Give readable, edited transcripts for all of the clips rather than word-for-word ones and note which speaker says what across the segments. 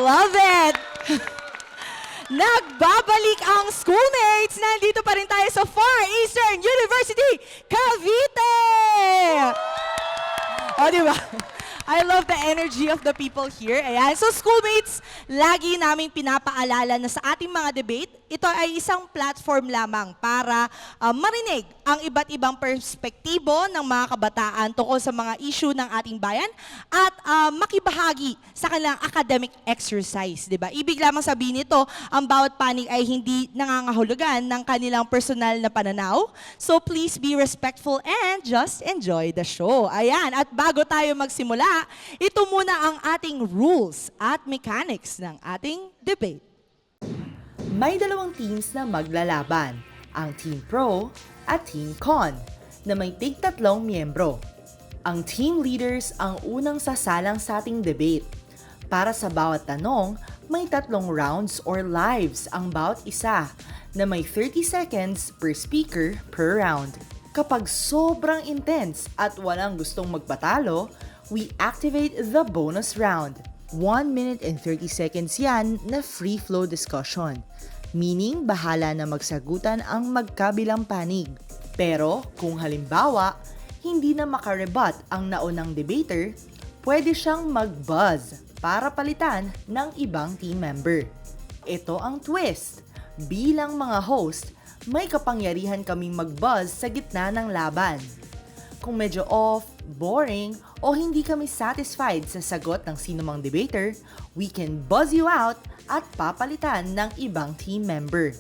Speaker 1: love it! Nagbabalik ang schoolmates! Nandito pa rin tayo sa Far Eastern University, Cavite! O, di ba? I love the energy of the people here. Ayan. So, schoolmates, lagi naming pinapaalala na sa ating mga debate, ito ay isang platform lamang para marinig ang iba't ibang perspektibo ng mga kabataan tungkol sa mga issue ng ating bayan at makibahagi sa kanilang academic exercise. Diba? Ibig lamang sabihin nito, ang bawat panig ay hindi nangangahulugan ng kanilang personal na pananaw. So please be respectful and just enjoy the show. Ayan. At bago tayo magsimula, ito muna ang ating rules at mechanics ng ating debate.
Speaker 2: May dalawang teams na maglalaban, ang Team Pro at Team Con, na may tig-tatlong miyembro. Ang team leaders ang unang sasalang sa ating debate. Para sa bawat tanong, may 3 rounds or lives ang bawat isa, na may 30 seconds per speaker per round. Kapag sobrang intense at walang gustong magpatalo, we activate the bonus round. 1 minute and 30 seconds yan na free flow discussion. Meaning, bahala na magsagutan ang magkabilang panig. Pero, kung halimbawa, hindi na makarebat ang naunang debater, pwede siyang mag-buzz para palitan ng ibang team member. Ito ang twist. Bilang mga host, may kapangyarihan kaming mag-buzz sa gitna ng laban. Kung medyo off, boring, o hindi kami satisfied sa sagot ng sinumang debater, we can buzz you out at papalitan ng ibang team member.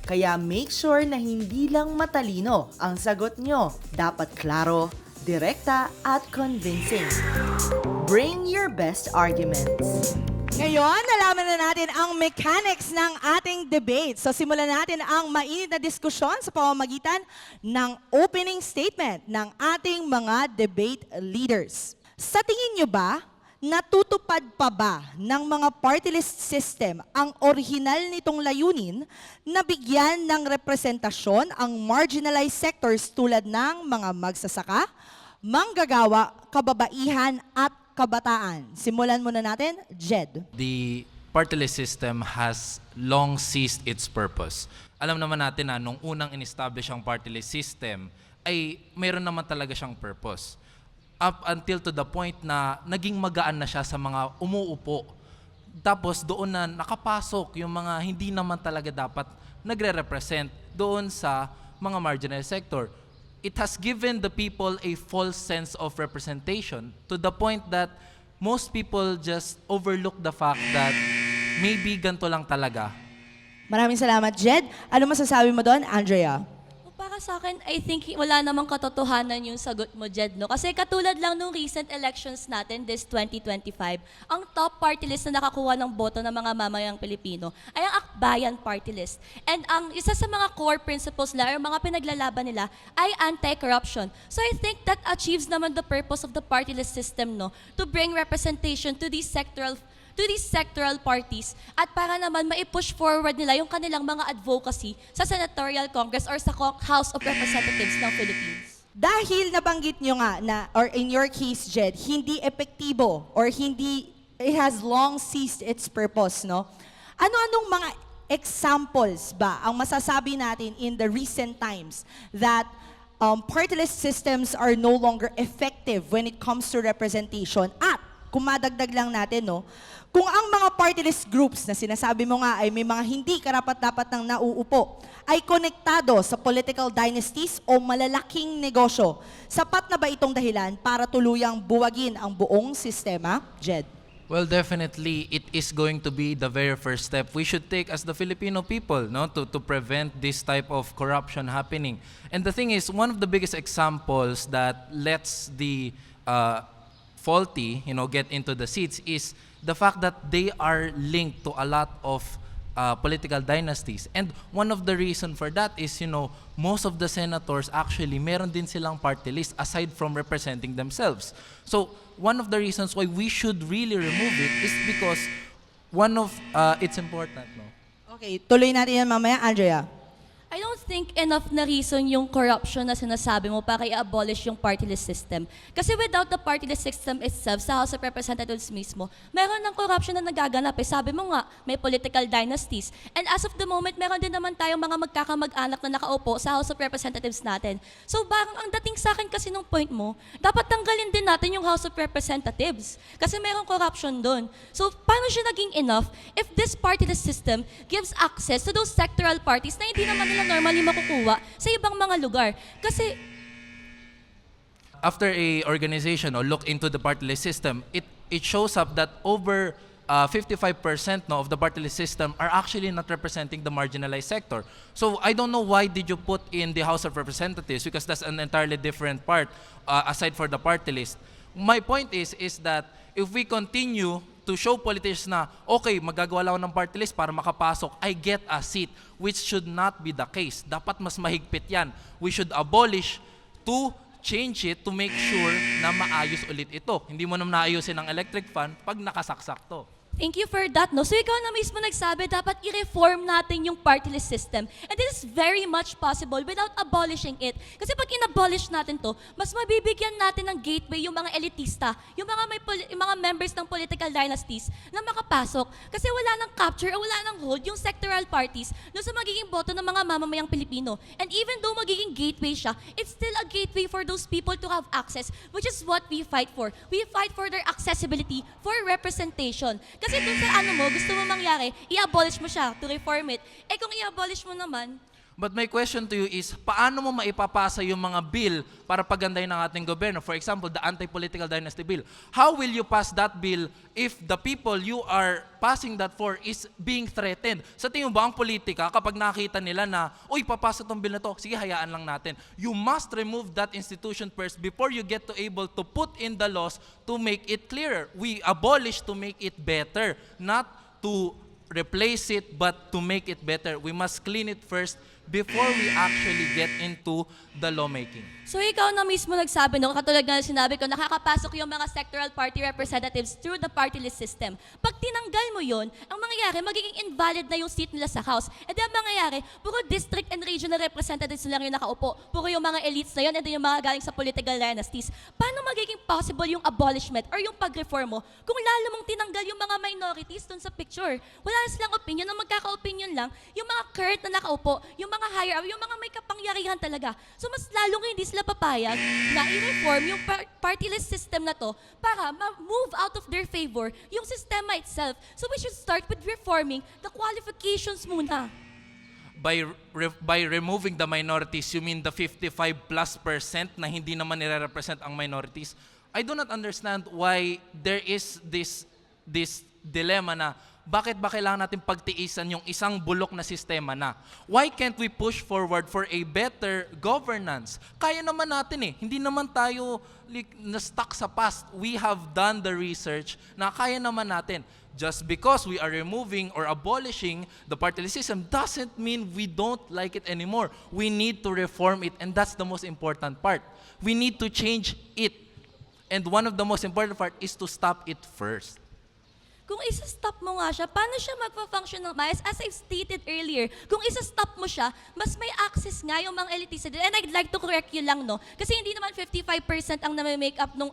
Speaker 2: Kaya make sure na hindi lang matalino ang sagot nyo. Dapat klaro, direkta, at convincing. Bring your best arguments.
Speaker 1: Ngayon, nalaman na natin ang mechanics ng ating debate. So simulan natin ang mainit na diskusyon sa pamamagitan ng opening statement ng ating mga debate leaders. Sa tingin nyo ba, natutupad pa ba ng mga party list system ang orihinal nitong layunin na bigyan ng representasyon ang marginalized sectors tulad ng mga magsasaka, manggagawa, kababaihan at kabataan? Simulan muna natin, Jed.
Speaker 3: The party list system has long ceased its purpose. Alam naman natin na nung unang in-establish ang party list system ay mayroon naman talaga siyang purpose. Up until to the point na naging magaan na siya sa mga umuupo. Tapos doon na nakapasok yung mga hindi naman talaga dapat nagre-represent doon sa mga marginal sector. It has given the people a false sense of representation to the point that most people just overlook the fact that maybe ganito lang talaga.
Speaker 1: Maraming salamat, Jed. Ano masasabi mo doon, Andrea?
Speaker 4: Para sa akin, I think wala namang katotohanan yung sagot mo, Jed, no? Kasi katulad lang nung recent elections natin, this 2025, ang top party list na nakakuha ng boto ng mga mamayang Pilipino ay ang Akbayan Party List. And ang isa sa mga core principles nila, or mga pinaglalaban nila, ay anti-corruption. So I think that achieves naman the purpose of the party list system, no? To bring representation to these sectoral parties at para naman mai-push forward nila yung kanilang mga advocacy sa Senatorial Congress or sa House of Representatives ng Philippines.
Speaker 1: Dahil nabanggit nyo nga na, or in your case, Jed, hindi epektibo or hindi, it has long ceased its purpose, no? Ano-anong mga examples ba ang masasabi natin in the recent times that party list systems are no longer effective when it comes to representation? At kung madagdag lang natin, no, kung ang mga party list groups na sinasabi mo nga ay may mga hindi karapat-dapat ng nauupo, ay konektado sa political dynasties o malalaking negosyo, sapat na ba itong dahilan para tuluyang buwagin ang buong sistema? Jed?
Speaker 3: Well, definitely, it is going to be the very first step we should take as the Filipino people, no, to prevent this type of corruption happening. And the thing is, one of the biggest examples that lets the faulty, get into the seats is the fact that they are linked to a lot of political dynasties. And one of the reason for that is, most of the senators actually meron din silang party list aside from representing themselves. So one of the reasons why we should really remove it is because it's important, no?
Speaker 1: Okay, tuloy natin yan mamaya, Andrea.
Speaker 4: I don't think enough na reason yung corruption na sinasabi mo para i-abolish yung party list system. Kasi without the party list system itself, sa House of Representatives mismo, meron ng corruption na nagaganap. Sabi mo nga, may political dynasties. And as of the moment, meron din naman tayong mga magkakamag-anak na nakaupo sa House of Representatives natin. So parang ang dating sa akin kasi nung point mo, dapat tanggalin din natin yung House of Representatives. Kasi merong corruption doon. So paano siya naging enough if this party list system gives access to those sectoral parties na hindi naman nila normally makukuha sa ibang mga lugar. Kasi
Speaker 3: After a organization or look into the party list system, it shows up that over 55% of the party list system are actually not representing the marginalized sector. So I don't know why did you put in the House of Representatives, because that's an entirely different part aside for the party list. My point is that if we continue to show politicians na, okay, magagawa lang ako ng party list para makapasok, I get a seat, which should not be the case. Dapat mas mahigpit yan. We should abolish to change it to make sure na maayos ulit ito. Hindi mo naman naayusin ang electric fan pag nakasaksak to.
Speaker 4: thank you for that, no? So ikaw na mismo nagsabi, dapat i-reform natin yung party list system. And this is very much possible without abolishing it. Kasi pag in-abolish natin to, mas mabibigyan natin ng gateway yung mga elitista, yung mga members ng political dynasties na makapasok. Kasi wala nang capture o wala nang hold yung sectoral parties no sa magiging boto ng mga mamamayang Pilipino. And even though magiging gateway siya, it's still a gateway for those people to have access, which is what we fight for. We fight for their accessibility, for representation. Kasi dun sa gusto mo mangyari, i-abolish mo siya to reform it. Eh kung i-abolish mo naman,
Speaker 3: But my question to you is, paano mo maipapasa yung mga bill para pagandahin ng ating gobyerno? For example, the anti-political dynasty bill. How will you pass that bill if the people you are passing that for is being threatened? Sa tingin mo ba ang politika, kapag nakita nila na, uy, papasa tong bill na to, sige, hayaan lang natin. You must remove that institution first before you get to able to put in the laws to make it clearer. We abolish to make it better, not to replace it, but to make it better. We must clean it first before we actually get into the lawmaking.
Speaker 4: so ikaw na mismo nagsabi, no, katulad nga sinabi ko, nakakapasok yung mga sectoral party representatives through the party list system. Pag tinanggal mo yon, ang mangyayari, magiging invalid na yung seat nila sa House. And then ang mangyayari, puro district and regional representatives lang yung nakaupo. Puro yung mga elites na yun, and then yung mga galing sa political dynasties. Paano magiging possible yung abolishment or yung pag-reform mo kung lalo mong tinanggal yung mga minorities dun sa picture? Wala na silang opinion, ang magkaka-opinion lang, yung mga current na nakaupo, yung mga higher up, yung mga may kapangyarihan talaga. So mas lalong hindi sila papayag na i-reform yung party list system na to para ma-move out of their favor yung sistema itself. So we should start with reforming the qualifications muna.
Speaker 3: By removing the minorities, you mean the 55+% na hindi naman nire-represent ang minorities? I do not understand why there is this dilemma na bakit ba kailangan natin pagtiisan yung isang bulok na sistema na? Why can't we push forward for a better governance? Kaya naman natin eh. Hindi naman tayo na-stuck sa past. We have done the research na kaya naman natin. Just because we are removing or abolishing the party list system doesn't mean we don't like it anymore. We need to reform it, and that's the most important part. We need to change it. And one of the most important part is to stop it first.
Speaker 4: Kung isa-stop mo nga siya, paano siya magpa-function ng maayos? As I've stated earlier, kung isa-stop mo siya, mas may access nga yung mga elitista. And I'd like to correct you lang, no? Kasi hindi naman 55% ang nami-make up nung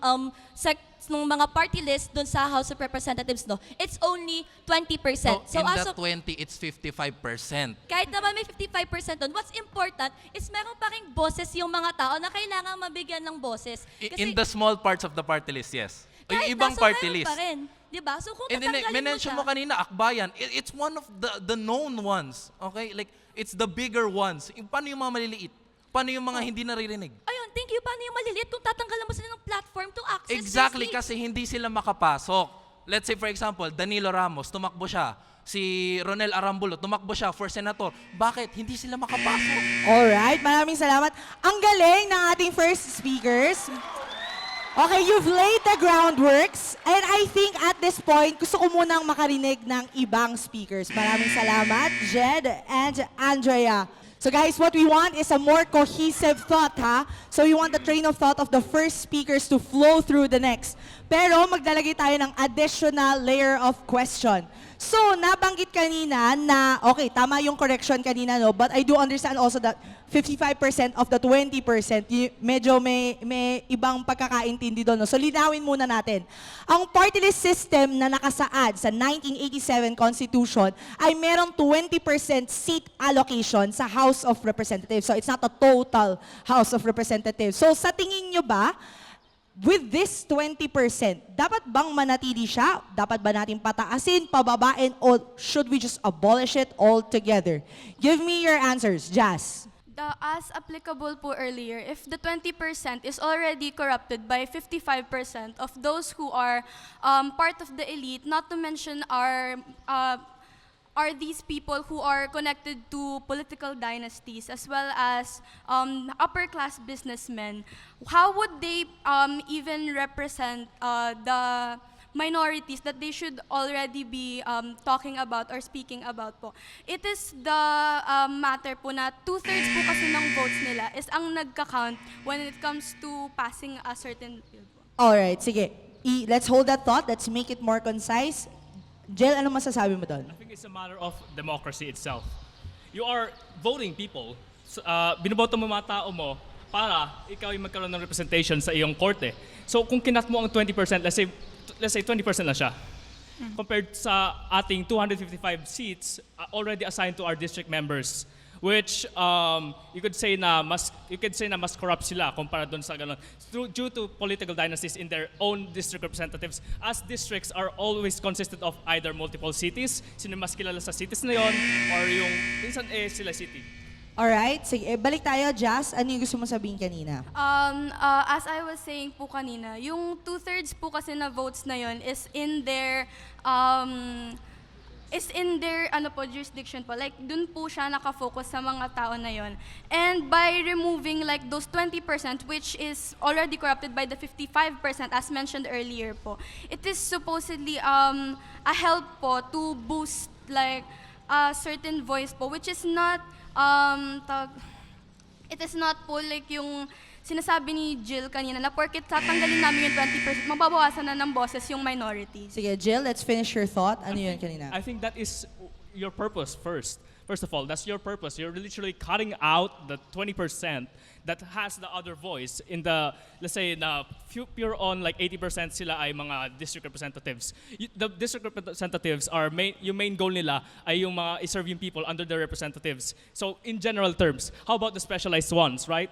Speaker 4: mga party list dun sa House of Representatives, no? It's only 20%.
Speaker 3: So in
Speaker 4: as
Speaker 3: that
Speaker 4: of
Speaker 3: 20, it's 55%.
Speaker 4: kahit naman may 55% doon, what's important is meron pa ring boses yung mga tao na kailangan mabigyan ng boses.
Speaker 3: In the small parts of the party list, yes. O yung
Speaker 4: kahit
Speaker 3: ibang
Speaker 4: nasa
Speaker 3: party
Speaker 4: meron
Speaker 3: list.
Speaker 4: pa rin. Diba? So kung
Speaker 3: And then,
Speaker 4: tatanggalin mo
Speaker 3: mention
Speaker 4: siya,
Speaker 3: mo kanina, Akbayan. It's one of the known ones. Okay? Like, it's the bigger ones. Paano yung mga maliliit? Paano yung mga hindi naririnig?
Speaker 4: ayun, thank you, paano yung maliliit kung tatanggalan mo sila ng platform to access
Speaker 3: Exactly,
Speaker 4: their seats?
Speaker 3: kasi hindi sila makapasok. Let's say, for example, Danilo Ramos, tumakbo siya. Si Ronel Arambulo, tumakbo siya for senator. Bakit? Hindi sila makapasok.
Speaker 1: Alright, maraming salamat. Ang galing ng ating first speakers. Okay, you've laid the groundworks. And I think at this point, gusto ko munang makarinig ng ibang speakers. Maraming salamat, Jed and Andrea. So guys, what we want is a more cohesive thought, ha? So we want the train of thought of the first speakers to flow through the next. Pero maglalagay tayo ng additional layer of question. So, nabanggit kanina na, okay, tama yung correction kanina, no? But I do understand also that 55% of the 20%, medyo may ibang pagkakaintindi doon, no? So, linawin muna natin. Ang party list system na nakasaad sa 1987 Constitution ay merong 20% seat allocation sa House of Representatives. So, it's not a total House of Representatives. So, sa tingin nyo ba, with this 20%, dapat bang manatili siya? Dapat ba natin pataasin, pababain, or should we just abolish it altogether? Give me your answers, Jazz.
Speaker 5: As applicable po earlier, if the 20% is already corrupted by 55% of those who are part of the elite, not to mention are these people who are connected to political dynasties as well as upper-class businessmen, how would they even represent the minorities that they should already be talking about or speaking about po? It is the matter po na 2/3 po kasi ng votes nila is ang nagka-count when it comes to passing a certain bill po.
Speaker 1: Alright, sige. Let's hold that thought. Let's make it more concise. Jill, ano masasabi mo doon?
Speaker 6: I think it's a matter of democracy itself. You are voting people. Binoboto mo mga tao mo para ikaw yung magkaroon ng representation sa iyong korte. So kung kinat mo ang 20%, let's say 20% na siya. Compared sa ating 255 seats already assigned to our district members, which you could say na mas corrupt sila kumpara doon sa ganun. Due to political dynasties in their own district representatives, as districts are always consisted of either multiple cities, sino mas kilala sa cities na yon, or yung minsan sila city.
Speaker 1: Alright, sige. Balik tayo, Jazz. Ano yung gusto mo sabihin kanina?
Speaker 5: As I was saying po kanina, yung 2/3 po kasi na votes na yon is in their jurisdiction po. Like, dun po siya nakafocus sa mga tao na yon. And by removing like those 20%, which is already corrupted by the 55% as mentioned earlier po, it is supposedly a help po to boost like a certain voice po, which is not, it is not po like yung sinasabi ni Jill kanina na porket tatanggalin namin yung 20%, mababawasan na ng boses yung minorities.
Speaker 1: Sige, Jill, let's finish your thought. Ano yun kanina?
Speaker 6: I think that is your purpose first. First of all, that's your purpose. You're literally cutting out the 20% that has the other voice in the, let's say, na pure on like 80% sila ay mga district representatives. The district representatives are yung main goal nila ay yung mga iserve yung people under their representatives. So in general terms, how about the specialized ones, right?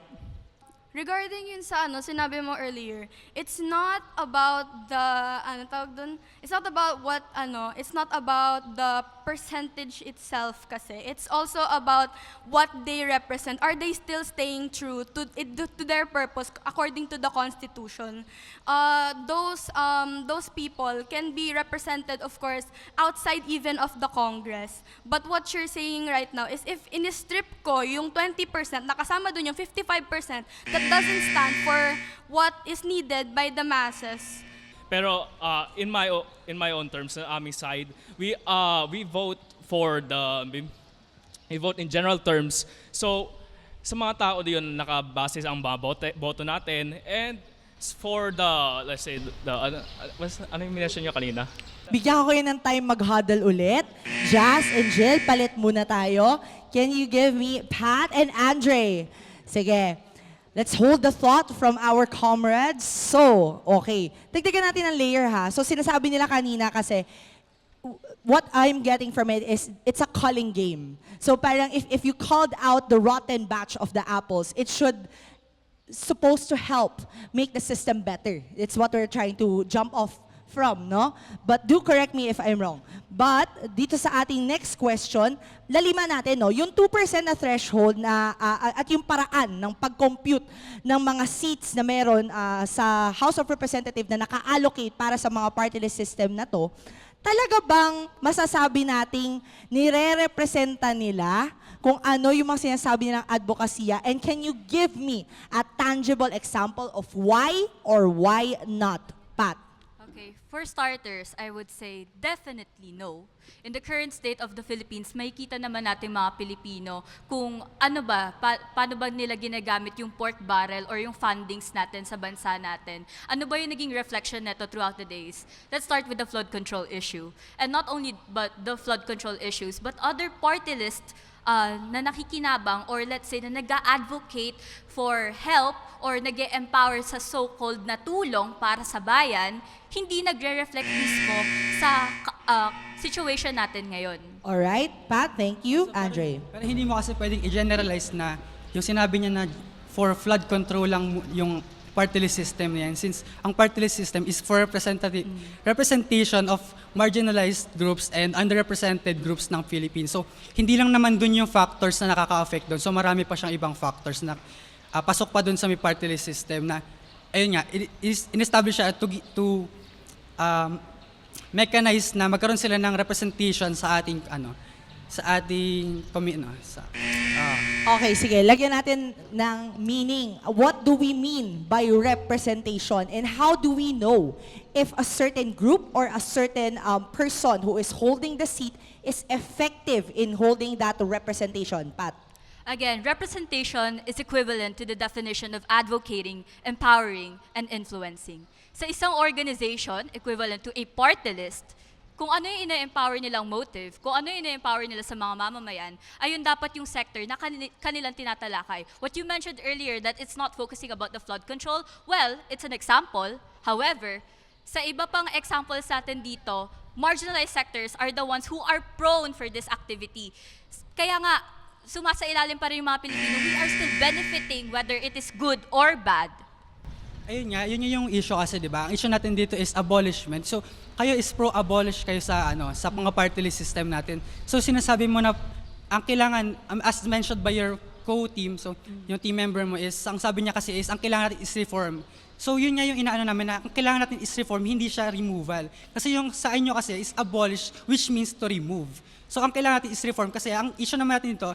Speaker 5: Regarding yun sa sinabi mo earlier, it's not about the, it's not about it's not about the percentage itself kasi. It's also about what they represent. Are they still staying true to their purpose according to the Constitution? Those people can be represented, of course, outside even of the Congress. But what you're saying right now is if in-strip ko yung 20%, nakasama dun yung 55%, that doesn't stand for what is needed by the masses.
Speaker 6: Pero in my own terms, sa aming side, we vote in general terms. So sa mga tao diyon nakabase ang mga boto natin, and for the, let's say, ano yung minention nyo kanina?
Speaker 1: Bigyan ko kayo ng time mag-huddle ulit. Jazz and Jill, palit muna tayo. Can you give me Pat and Andre? Sige. Let's hold the thought from our comrades. So, okay. Tignan natin ang layer ha. So, sinasabi nila kanina kasi, what I'm getting from it is, it's a culling game. So, parang if you called out the rotten batch of the apples, it should supposed to help make the system better. It's what we're trying to jump off from, no? But do correct me if I'm wrong. But dito sa ating next question, laliman natin, no? Yung 2% na threshold na at yung paraan ng pag-compute ng mga seats na meron sa House of Representatives na naka-allocate para sa mga party list system na to, talaga bang masasabi nating nire-representa nila kung ano yung mga sinasabi nilang advokasya? And can you give me a tangible example of why or why not, Pat?
Speaker 7: Okay, for starters, I would say definitely no. In the current state of the Philippines, makikita naman natin mga Pilipino kung ano ba, paano ba nila ginagamit yung pork barrel or yung fundings natin sa bansa natin. Ano ba yung naging reflection neto throughout the days? Let's start with the flood control issue. And not only but the flood control issues, but other party lists na nakikinabang or let's say na nag-advocate for help or nag-empower sa so-called na tulong para sa bayan, hindi nagre-reflect mismo sa situation natin ngayon.
Speaker 1: Alright, Pat, thank you. Andre.
Speaker 8: Pero hindi mo kasi pwedeng i-generalize na yung sinabi niya na for flood control lang yung party list system niyan, since ang party list system is for representation of marginalized groups and underrepresented groups ng Philippines. So, hindi lang naman dun yung factors na nakaka-affect dun. So, marami pa siyang ibang factors na pasok pa dun sa may party list system na, ayun nga, in-establish siya to mechanize na magkaroon sila ng representation sa ating,
Speaker 1: Okay, sige. Lagyan natin ng meaning. What do we mean by representation? And how do we know if a certain group or a certain person who is holding the seat is effective in holding that representation? Pat?
Speaker 7: Again, representation is equivalent to the definition of advocating, empowering, and influencing. Sa isang organization, equivalent to a party list, kung ano yung ina-empower nilang motive, kung ano yung ina-empower nila sa mga mamamayan, ayun dapat yung sector na kanilang tinatalakay. What you mentioned earlier, that it's not focusing about the flood control, well, it's an example. However, sa iba pang examples natin dito, marginalized sectors are the ones who are prone for this activity. Kaya nga, sumasailalim pa rin yung mga Pilipino, we are still benefiting whether it is good or bad.
Speaker 8: Ayun nga, yun yung issue kasi, di ba? Ang issue natin dito is abolishment. So, kayo is pro-abolish kayo sa sa mga party list system natin. So, sinasabi mo na ang kailangan, as mentioned by your co-team, so yung team member mo is, ang sabi niya kasi is, ang kailangan natin is reform. So, yun nga yung inaano namin na ang kailangan natin is reform, hindi siya removal. Kasi yung sa inyo kasi is abolish, which means to remove. So, ang kailangan natin is reform kasi ang issue naman natin dito,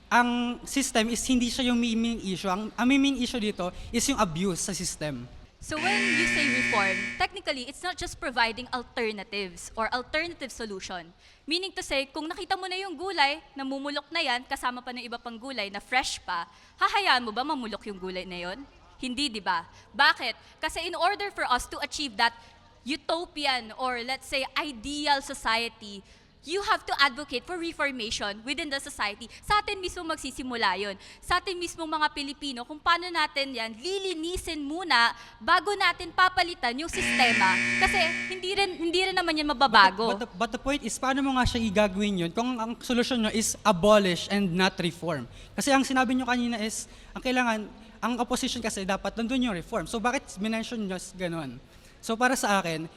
Speaker 8: ang system is hindi siya yung main issue. Ang main issue dito is yung abuse sa system.
Speaker 7: So when you say reform, technically, it's not just providing alternatives or alternative solution. Meaning to say, kung nakita mo na yung gulay, namumulok na yan, kasama pa ng iba pang gulay na fresh pa, hahayaan mo ba mamulok yung gulay na yon? Hindi, di ba? Bakit? Kasi in order for us to achieve that utopian or let's say ideal society, you have to advocate for reformation within the society. Sa atin mismo magsisimula yun. Sa atin mismo mga Pilipino, kung paano natin yan lilinisin muna bago natin papalitan yung sistema. Kasi hindi rin naman yan mababago.
Speaker 8: But the point is, paano mo nga siya igagawin yun kung ang solusyon nyo is abolish and not reform? Kasi ang sinabi nyo kanina is, ang kailangan, ang opposition kasi dapat nandun yung reform. So bakit minention nyo ganun? So para sa akin,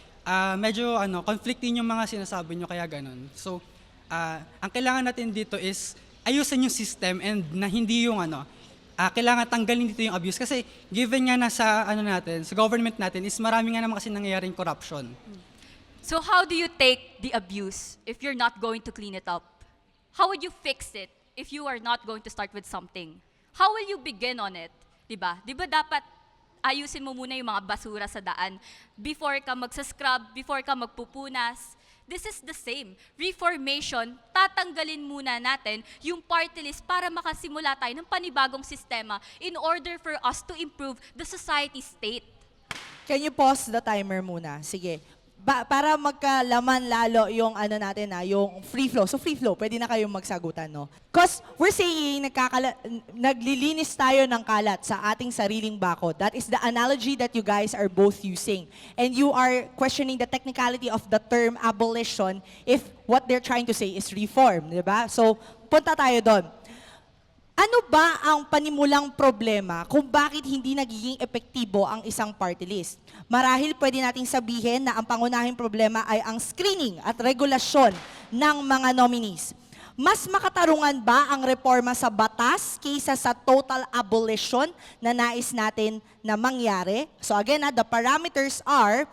Speaker 8: medyo conflicting yung mga sinasabi nyo kaya ganun. So, ang kailangan natin dito is ayusin yung system and na hindi yung kailangan tanggalin dito yung abuse. Kasi given nga na sa natin, sa government natin is marami nga naman kasi nangyayaring corruption.
Speaker 7: So how do you take the abuse if you're not going to clean it up? How would you fix it if you are not going to start with something? How will you begin on it? Diba? Diba dapat ayusin mo muna yung mga basura sa daan before ka magsascrub, before ka magpupunas. This is the same. Reformation, tatanggalin muna natin yung party list para makasimula tayo ng panibagong sistema in order for us to improve the society state.
Speaker 1: Can you pause the timer muna? Sige. Para magkalaman lalo yung natin yung free flow. So free flow, pwede na kayong magsagutan, no? Because we're saying naglilinis tayo ng kalat sa ating sariling bakod. That is the analogy that you guys are both using. And you are questioning the technicality of the term abolition if what they're trying to say is reform, di ba? So punta tayo doon. Ano ba ang panimulang problema kung bakit hindi nagiging epektibo ang isang party list? Marahil pwede nating sabihin na ang pangunahing problema ay ang screening at regulasyon ng mga nominees. Mas makatarungan ba ang reforma sa batas kaysa sa total abolition na nais natin na mangyari? So again, the parameters are,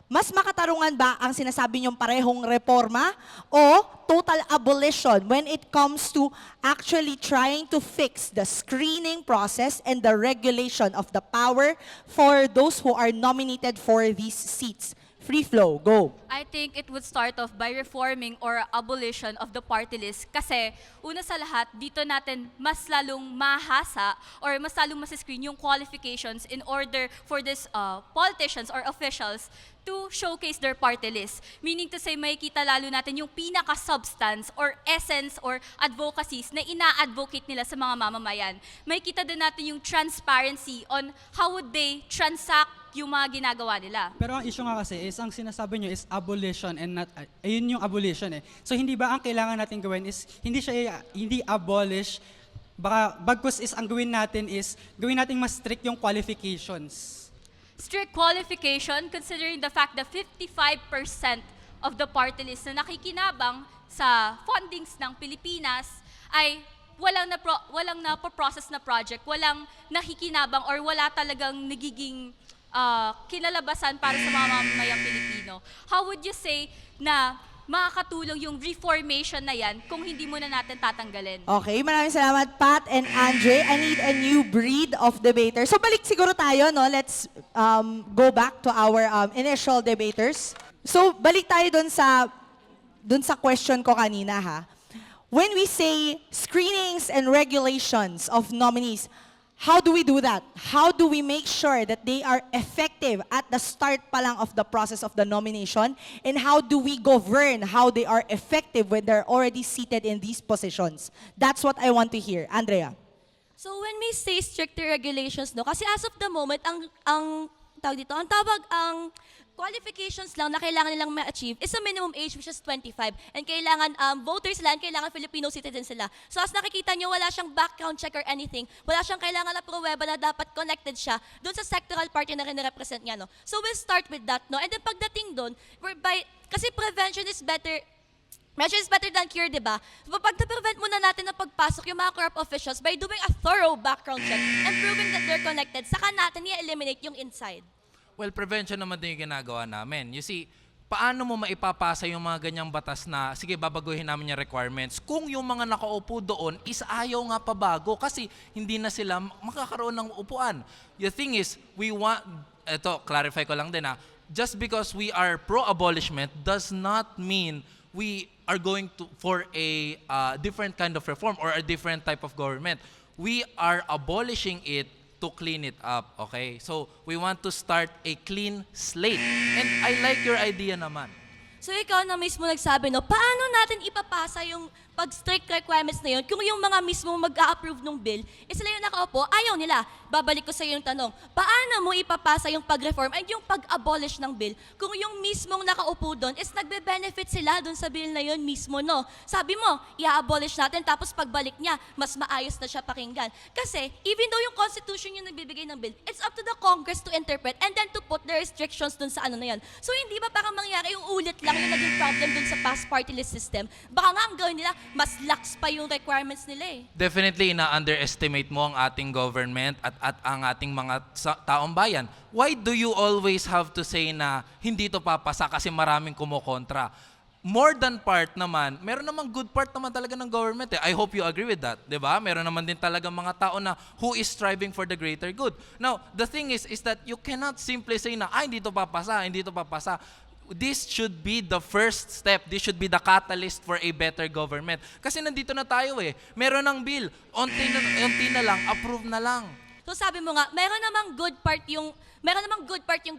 Speaker 1: mas makatarungan ba ang sinasabi niyong parehong reforma o total abolition when it comes to actually trying to fix the screening process and the regulation of the power for those who are nominated for these seats? Free flow, go.
Speaker 7: I think it would start off by reforming or abolition of the party list kasi una sa lahat, dito natin mas lalong mahasa or mas lalong masiscreen yung qualifications in order for this politicians or officials to showcase their party list. Meaning to say, makikita lalo natin yung pinaka-substance or essence or advocacies na ina-advocate nila sa mga mamamayan. Makikita din natin yung transparency on how would they transact yung mga ginagawa nila.
Speaker 8: Pero ang issue nga kasi is ang sinasabi nyo is abolition and not, ayun yung abolition eh. So hindi ba ang kailangan natin gawin is hindi abolish, baka bagkus is ang gawin natin is gawin natin mas strict yung qualifications.
Speaker 7: Strict qualification considering the fact that 55% of the party list na nakikinabang sa fundings ng Pilipinas ay walang na-process na project, walang nakikinabang or wala talagang nagiging kinalabasan para sa mga mamamayang Pilipino. How would you say na makakatulong yung reformation na yan kung hindi mo na natin tatanggalin?
Speaker 1: Okay, maraming salamat, Pat and Andre. I need a new breed of debater. So balik siguro tayo, no? Let's go back to our initial debaters. So balik tayo dun sa question ko kanina, ha? When we say screenings and regulations of nominees, how do we do that? How do we make sure that they are effective at the start pa lang of the process of the nomination? And how do we govern how they are effective when they're already seated in these positions? That's what I want to hear. Andrea.
Speaker 4: So when we say stricter regulations, no, kasi as of the moment, ang qualifications lang na kailangan nilang ma-achieve is a minimum age which is 25. And kailangan voters sila and kailangan Filipino citizen sila. So as nakikita nyo, wala siyang background check or anything. Wala siyang kailangan na pruweba na dapat connected siya doon sa sectoral party na rin-represent niya. No? So we'll start with that. No? And then pagdating doon, kasi prevention is better than cure, di ba? So, pag na-prevent muna natin na pagpasok yung mga corrupt officials by doing a thorough background check and proving that they're connected, saka natin i-eliminate yung inside.
Speaker 3: Well, prevention naman din yung ginagawa namin. You see, paano mo maipapasa yung mga ganyang batas na, sige, babaguhin namin yung requirements, kung yung mga nakaupo doon is ayaw nga pabago kasi hindi na sila makakaroon ng upuan. The thing is, clarify ko lang din just because we are pro-abolishment does not mean we are going for a different kind of reform or a different type of government. We are abolishing it to clean it up, okay? So, we want to start a clean slate. And I like your idea naman.
Speaker 4: So ikaw na mismo nagsabi, no, paano natin ipapasa yung pag-strict requirements na yun kung yung mga mismo mag-a-approve ng bill, sila yung nakaupo, ayaw nila. Babalik ko sa iyo yung tanong, paano mo ipapasa yung pag-reform and yung pag-abolish ng bill kung yung mismong nakaupo doon is nagbe-benefit sila doon sa bill na yun mismo, no? Sabi mo, i-abolish natin tapos pagbalik niya, mas maayos na siya pakinggan. Kasi even though yung Constitution yung nagbibigay ng bill, it's up to the Congress to interpret and then to put the restrictions doon sa ano na yan. So hindi ba parang mangyari yung ulit lang yung naging problem doon sa past party list system? Baka nga ang gawin nila, mas lax pa yung requirements nila eh.
Speaker 3: Definitely, na-underestimate mo ang ating government at ang ating mga taong bayan. Why do you always have to say na hindi to papasa kasi maraming kumokontra? More than part naman, meron namang good part naman talaga ng government. I hope you agree with that, 'di ba? Meron naman din talaga mga tao na who is striving for the greater good. Now, the thing is that you cannot simply say na hindi to papasa, hindi to papasa. This should be the first step. This should be the catalyst for a better government. Kasi nandito na tayo eh. Meron ng bill. Unti na lang, approve na lang.
Speaker 4: So sabi mo nga, meron namang good part yung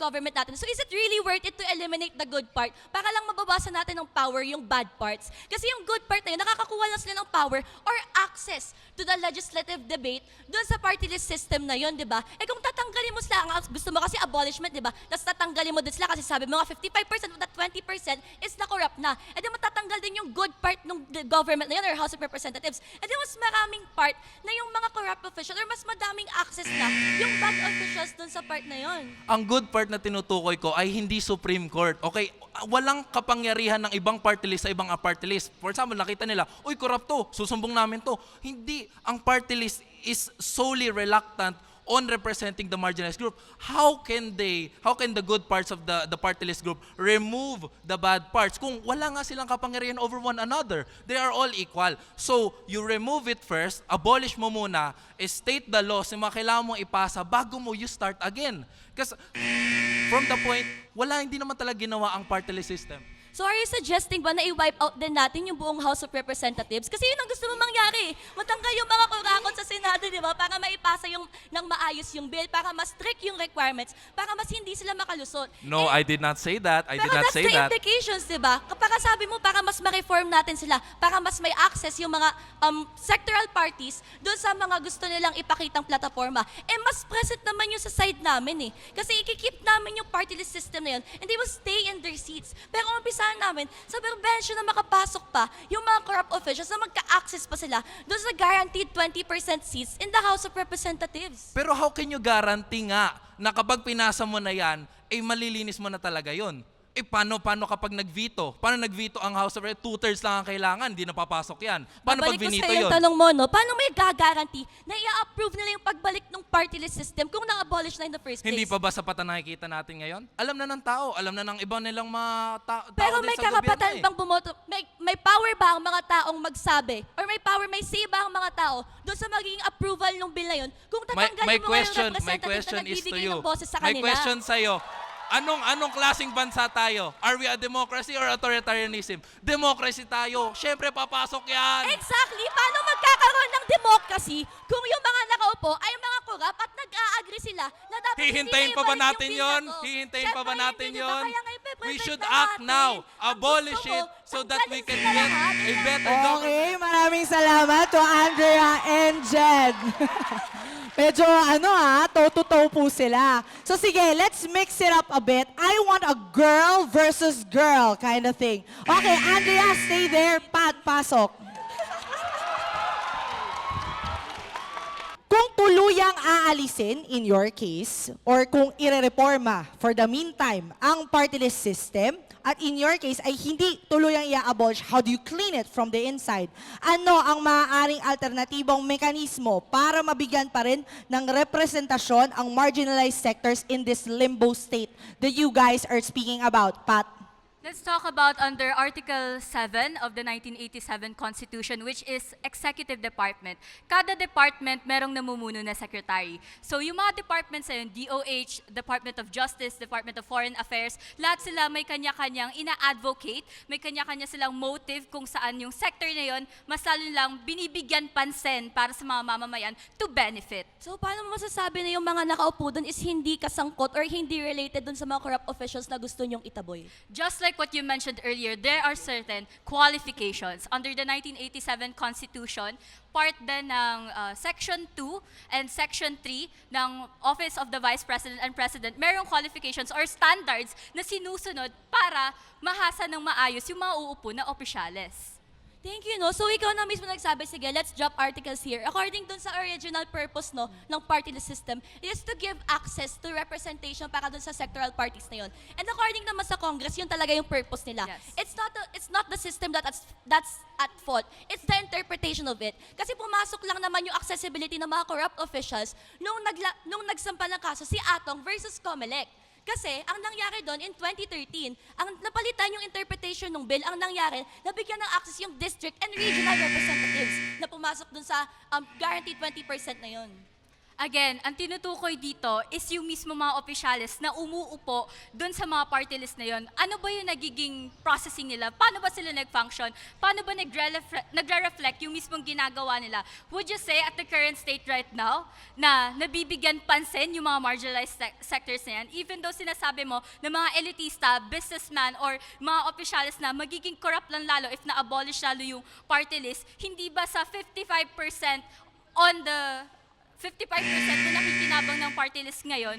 Speaker 4: government natin. So is it really worth it to eliminate the good part para lang mababasan natin ng power yung bad parts? Kasi yung good part na yun, nakakakuha lang sila ng power or access to the legislative debate doon sa party list system na yun, di ba? Eh kung tatanggalin mo sila, gusto mo kasi abolishment, di ba? Tapos tatanggalin mo din sila kasi sabi mo nga 55% of that 20% is na-corrupt na. Eh di matatanggal din yung good part ng government na yun or House of Representatives. Eh di mas maraming part na yung mga corrupt officials or mas madaming access na yung bad officials doon sa part na yun.
Speaker 3: Ang good part na tinutukoy ko ay hindi Supreme Court. Okay, walang kapangyarihan ng ibang party list sa ibang party list. For example, nakita nila, uy, corrupt to, susumbong namin to. Hindi. Ang party list is solely reluctant on representing the marginalized group. How can the good parts of the party list group remove the bad parts kung wala nga silang kapangyarihan over one another? They are all equal. So, you remove it first, abolish mo muna, state the laws na mga kailangan mong ipasa bago mo you start again. Kasi From the point, hindi naman talaga ginawa ang party list system.
Speaker 4: So are you suggesting ba na i-wipe out din natin yung buong House of Representatives? Kasi yun ang gusto mo mangyari. Matanggal yung mga kurakot sa Senado, di ba? Para maipasa yung ng maayos yung bill, para mas strict yung requirements, para mas hindi sila makalusot.
Speaker 3: No, I did not say that. I did
Speaker 4: Pero
Speaker 3: not
Speaker 4: that's
Speaker 3: say
Speaker 4: the
Speaker 3: that.
Speaker 4: implications, di ba? Kapag sabi mo, para mas ma-reform natin sila, para mas may access yung mga sectoral parties doon sa mga gusto nilang ipakitang plataforma, mas present naman yung sa side namin eh. Kasi ikikip namin yung party list system na yun, and they will stay in their seats. Pero umpisahan namin, sa berbensyo na makapasok pa yung mga corrupt officials na magka-access pa sila doon sa guaranteed 20% seats in the House of Representatives.
Speaker 3: Pero how can you guarantee nga na kapag pinasa mo na yan, malilinis mo na talaga yon? Paano kapag nag-veto? Paano nag-veto ang House of Representatives? 2/3 lang ang kailangan, hindi napapasok yan. Paano pag
Speaker 4: Babalik ko
Speaker 3: vinito
Speaker 4: sa'yo yung
Speaker 3: yun?
Speaker 4: tanong mo, no? Paano may gagaranti na i-approve nila yung pagbalik ng party list system kung na-abolish na in the first place?
Speaker 3: Hindi pa ba sapat na nakikita natin ngayon? Alam na ng tao, alam na ng iba nilang mga tao
Speaker 4: Pero
Speaker 3: din
Speaker 4: may
Speaker 3: sa
Speaker 4: karapatan
Speaker 3: gobyerno
Speaker 4: bang bumoto? May power ba ang mga taong magsabi? Or may say ba ang mga tao doon sa magiging approval ng bill na yun? Kung tatanggalin
Speaker 3: My
Speaker 4: mo
Speaker 3: question,
Speaker 4: yung
Speaker 3: my
Speaker 4: representative
Speaker 3: question
Speaker 4: na
Speaker 3: is to
Speaker 4: nagbibigay
Speaker 3: you.
Speaker 4: ng boses sa
Speaker 3: My
Speaker 4: kanila.
Speaker 3: question sa'yo. Anong klaseng bansa tayo? Are we a democracy or authoritarianism? Democracy tayo. Siyempre papasok yan.
Speaker 4: Exactly! Paano magkakaroon ng democracy kung yung mga nakaupo ay mga korap at nag-a-agree sila na dapat
Speaker 3: Hihintayin
Speaker 4: hindi
Speaker 3: pa ba
Speaker 4: ibalik
Speaker 3: natin
Speaker 4: yung
Speaker 3: yon?
Speaker 4: bill na to?
Speaker 3: Hihintayin pa ba
Speaker 4: Syempre,
Speaker 3: natin
Speaker 4: hindi, diba?
Speaker 3: yon?
Speaker 4: Kaya nga ipe-prevent
Speaker 3: We should
Speaker 4: na
Speaker 3: act
Speaker 4: natin.
Speaker 3: now.
Speaker 4: Ang
Speaker 3: Abolish
Speaker 4: gusto ko,
Speaker 3: it so that we
Speaker 4: tanggalin
Speaker 3: can
Speaker 4: sila
Speaker 3: get
Speaker 4: lahat.
Speaker 3: a better government.
Speaker 1: Okay, maraming salamat to Andrea and Jed. Medyo toe-to-toe po sila. So sige, let's mix it up a bit. I want a girl versus girl kind of thing. Okay, Andrea, stay there. Pat, pasok. Kung tuluyang aalisin, in your case, or kung irereforma for the meantime, ang party list system, at in your case ay hindi tuluyang i-abolish, how do you clean it from the inside? Ano ang maaaring alternatibong mekanismo para mabigyan pa rin ng representasyon ang marginalized sectors in this limbo state that you guys are speaking about, Pat?
Speaker 7: Let's talk about under Article 7 of the 1987 Constitution, which is Executive Department. Kada department, merong namumuno na secretary. So yung mga departments na yun, DOH, Department of Justice, Department of Foreign Affairs, lahat sila may kanya-kanyang ina-advocate, may kanya-kanya silang motive kung saan yung sector na yun, mas lalo lang binibigyan pansin para sa mga mamamayan to benefit.
Speaker 4: So paano mo masasabi na yung mga nakaupo doon is hindi kasangkot or hindi related doon sa mga corrupt officials na gusto nyong itaboy?
Speaker 7: Just like what you mentioned earlier, there are certain qualifications. Under the 1987 Constitution, part din ng Section 2 and Section 3 ng Office of the Vice President and President, merong qualifications or standards na sinusunod para mahasa ng maayos yung mga uupo na opisyales.
Speaker 4: Thank you, no? So ikaw na mismo nagsabi, sige, let's drop articles here. According dun sa original purpose, no, ng party list system, is to give access to representation para dun sa sectoral parties na yun. And according naman sa Congress, yun talaga yung purpose nila.
Speaker 7: Yes.
Speaker 4: It's not the system that's at fault. It's the interpretation of it. Kasi pumasok lang naman yung accessibility ng mga corrupt officials nung nagsampa ng kaso si Atong versus Comelec. Kasi ang nangyari doon in 2013, ang napalitan yung interpretation ng bill, ang nangyari, nabigyan ng access yung district and regional representatives na pumasok doon sa guaranteed 20% na yun.
Speaker 7: Again, ang tinutukoy dito is yung mismo mga opisyales na umuupo dun sa mga party list na yon. Ano ba yung nagiging processing nila? Paano ba sila nag-function? Paano ba nagre-reflect yung mismong ginagawa nila? Would you say at the current state right now na nabibigyan pansin yung mga marginalized sectors na yan? Even though sinasabi mo na mga elitista, businessman, or mga opisyales na magiging corrupt lang lalo if na-abolish lalo yung party list, hindi ba sa 55% on the 55% na nakikinabang ng party list ngayon,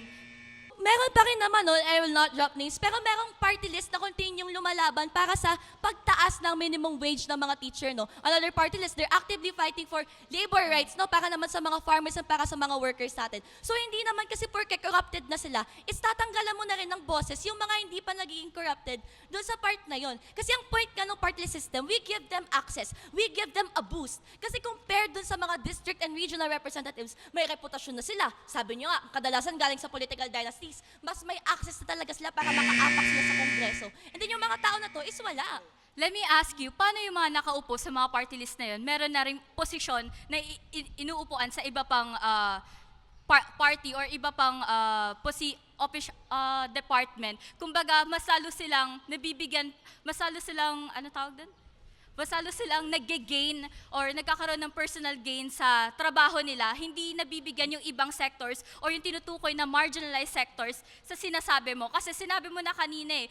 Speaker 4: Meron pa rin naman, no, I will not drop names, pero merong party list na continue lumalaban para sa pagtaas ng minimum wage ng mga teacher, no. Another party list, they're actively fighting for labor rights, no, para naman sa mga farmers and para sa mga workers natin. So hindi naman kasi porque corrupted na sila, is tatanggalan mo na rin ng boses yung mga hindi pa nagiging corrupted doon sa part na yon. Kasi ang point nga ng party list system, we give them access, we give them a boost. Kasi compared doon sa mga district and regional representatives, may reputasyon na sila. Sabi nyo nga, kadalasan galing sa political dynasty, mas may access na talaga sila para makaapak sila sa Kongreso. And then yung mga tao na to is wala.
Speaker 7: let me ask you, paano yung mga nakaupo sa mga party list na yun, meron na ring posisyon na inuupuan sa iba pang party or iba pang department, kumbaga mas lalo silang nabibigyan, mas lalo silang, ano tawag doon? Mas lalo silang nag-gain or nagkakaroon ng personal gain sa trabaho nila, hindi nabibigyan yung ibang sectors or yung tinutukoy na marginalized sectors sa sinasabi mo. Kasi sinabi mo na kanina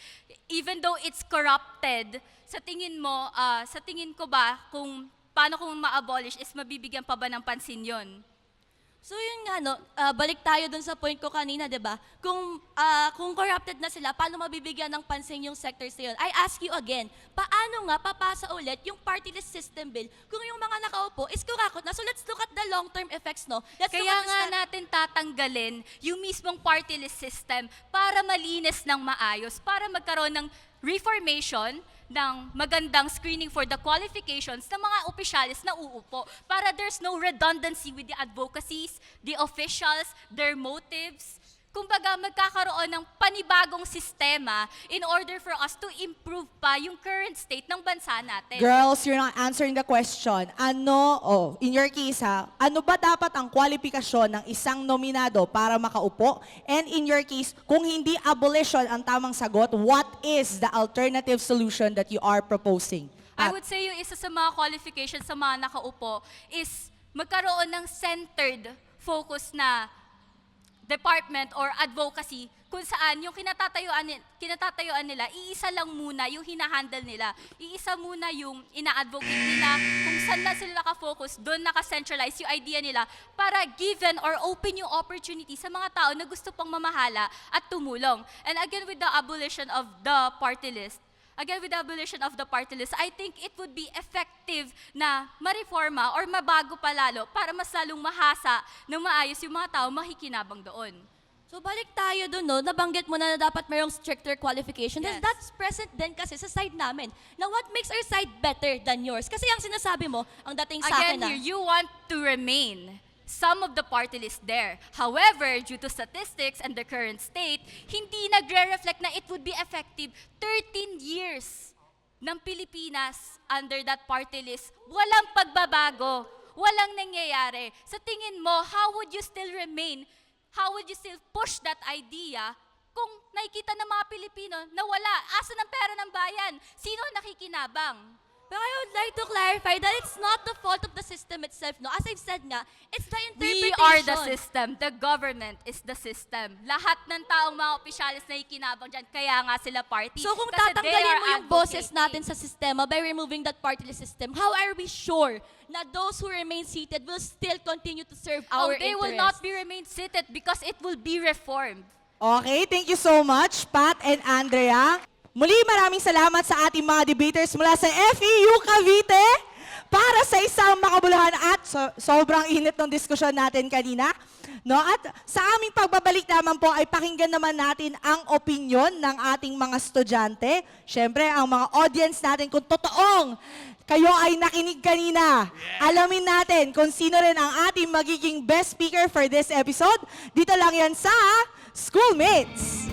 Speaker 7: even though it's corrupted, sa tingin mo, sa tingin ko ba, kung paano kung ma-abolish is mabibigyan pa ba ng pansin yon?
Speaker 4: So yun nga, no, balik tayo dun sa point ko kanina, di ba? Kung corrupted na sila, paano mabibigyan ng pansin yung sectors na yun? I ask you again, paano nga papasa ulit yung party list system bill kung yung mga nakaupo is kurakot na? So let's look at the long-term effects, no? Let's look
Speaker 7: Kaya
Speaker 4: at the
Speaker 7: nga natin tatanggalin yung mismong party list system para malinis ng maayos, para magkaroon ng reformation ng magandang screening for the qualifications ng mga opisyalis na uupo para there's no redundancy with the advocacies, the officials, their motives. Kumbaga, magkakaroon ng panibagong sistema in order for us to improve pa yung current state ng bansa natin.
Speaker 1: Girls, you're not answering the question. In your case ano ba dapat ang kwalifikasyon ng isang nominado para makaupo? And in your case, kung hindi abolition ang tamang sagot, what is the alternative solution that you are proposing?
Speaker 7: I would say yung isa sa mga qualifications sa mga nakaupo is magkaroon ng centered focus na department or advocacy kung saan yung kinatatayuan nila, iisa lang muna yung hinahandle nila. Iisa muna yung ina-advocate nila, kung saan na sila nakafocus, doon nakacentralize yung idea nila para given or open yung opportunity sa mga tao na gusto pang mamahala at tumulong. And again, with the abolition of the party list, I think it would be effective na ma-reforma or mabago pa lalo para mas lalong mahasa ng maayos yung mga tao makikinabang doon.
Speaker 4: So balik tayo dun, no? Nabanggit mo na dapat mayroong stricter qualification.
Speaker 7: Yes.
Speaker 4: That's present din kasi sa side namin. Now, what makes our side better than yours? Kasi ang sinasabi mo, ang dating sa akin
Speaker 7: Again, here, you want to remain some of the party list there. However, due to statistics and the current state, hindi nagre-reflect na it would be effective 13 years ng Pilipinas under that party list. Walang pagbabago, walang nangyayari. Sa tingin mo, how would you still push that idea kung nakikita ng mga Pilipino na wala? Asa ng pera ng bayan? Sino ang nakikinabang?
Speaker 4: But I would like to clarify that it's not the fault of the system itself, no? As I've said nga, it's the interpretation.
Speaker 7: We are the system. The government is the system. Lahat ng taong mga opisyalis na ikinabang dyan, kaya nga sila party.
Speaker 4: So kung
Speaker 7: Kasi they
Speaker 4: tatanggalin
Speaker 7: are
Speaker 4: mo yung boses
Speaker 7: advocating.
Speaker 4: natin sa sistema by removing that party list system, how are we sure na those who remain seated will still continue to serve our
Speaker 7: They will
Speaker 4: interests?
Speaker 7: not be remain seated because it will be reformed.
Speaker 1: Okay, thank you so much, Pat and Andrea. Muli, maraming salamat sa ating mga debaters mula sa FEU Cavite para sa isang makabuluhan at sobrang init ng diskusyon natin kanina. No? At sa aming pagbabalik naman po ay pakinggan naman natin ang opinyon ng ating mga estudyante. Siyempre, ang mga audience natin kung totoong kayo ay nakinig kanina. Alamin natin kung sino rin ang ating magiging best speaker for this episode. Dito lang yan sa Schoolmates.